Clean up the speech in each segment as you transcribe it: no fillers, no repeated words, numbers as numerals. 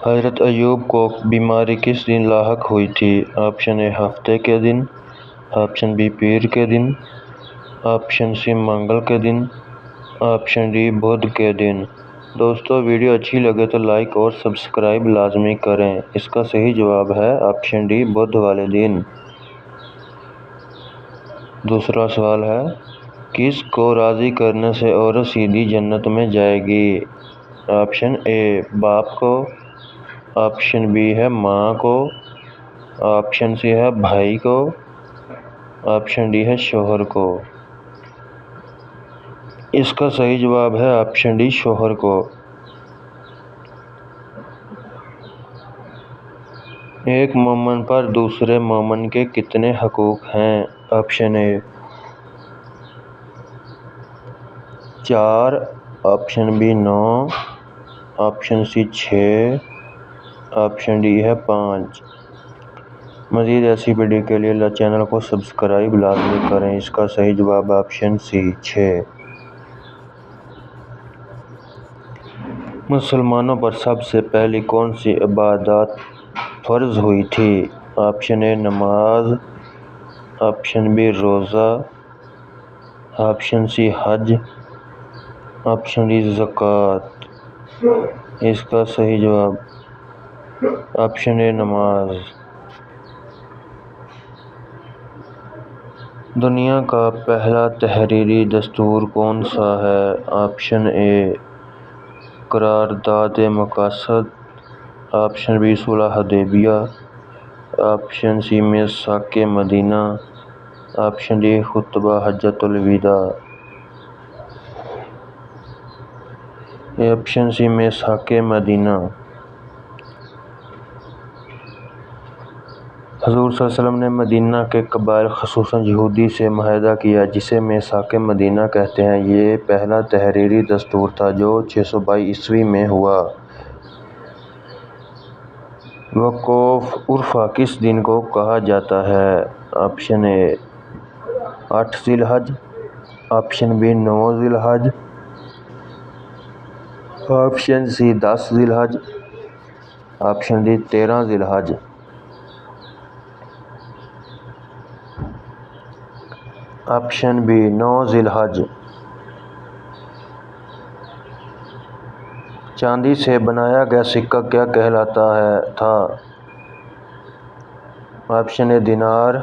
حضرت ایوب کو بیماری کس دن لاحق ہوئی تھی؟ آپشن اے ہفتے کے دن، آپشن بی پیر کے دن، آپشن سی منگل کے دن، آپشن ڈی بدھ کے دن۔ دوستو ویڈیو اچھی لگے تو لائک اور سبسکرائب لازمی کریں۔ اس کا صحیح جواب ہے آپشن ڈی بدھ والے دن۔ دوسرا سوال ہے، کس کو راضی کرنے سے عورت سیدھی جنت میں جائے گی؟ آپشن اے باپ کو، آپشن بی ہے ماں کو، آپشن سی ہے بھائی کو، آپشن ڈی ہے شوہر کو۔ اس کا صحیح جواب ہے آپشن ڈی شوہر کو۔ ایک مومن پر دوسرے مومن کے کتنے حقوق ہیں؟ Option A 4، option B 9، option C 6، option D ہے 5۔ مزید ایسی ویڈیو کے لیے چینل کو سبسکرائب لازمی کریں۔ اس کا صحیح جواب آپشن سی 6۔ مسلمانوں پر سب سے پہلی کون سی عبادت فرض ہوئی تھی؟ آپشن اے نماز، آپشن بی روزہ، آپشن سی حج، آپشن ڈی زکوٰۃ۔ اس کا صحیح جواب آپشن اے نماز۔ دنیا کا پہلا تحریری دستور کون سا ہے؟ آپشن اے قرارداد مقاصد، آپشن بی صلح حدیبیہ، آپشن سی میثاق مدینہ، آپشن ڈی خطبہ حجۃ الوداع۔ آپشن سی میثاق مدینہ۔ حضور صلی اللہ علیہ وسلم نے مدینہ کے قبائل خصوصاً یہودی سے معاہدہ کیا جسے میثاق مدینہ کہتے ہیں۔ یہ پہلا تحریری دستور تھا جو 622 میں ہوا۔ وقوف عرفہ کس دن کو کہا جاتا ہے؟ آپشن اے 8 ذی الحج، آپشن بی 9 ذی الحج، آپشن سی 10 ذی الحج، آپشن ڈی 13 ذی الحج۔ آپشن بی 9 ذی الحج۔ چاندی سے بنایا گیا سکہ کیا کہلاتا تھا؟ آپشن اے دینار،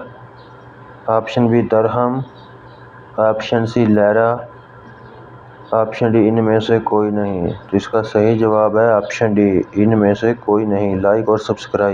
آپشن بی درہم، آپشن سی لیرہ، آپشن ڈی ان میں سے کوئی نہیں۔ تو اس کا صحیح جواب ہے آپشن ڈی ان میں سے کوئی نہیں۔ لائک اور سبسکرائب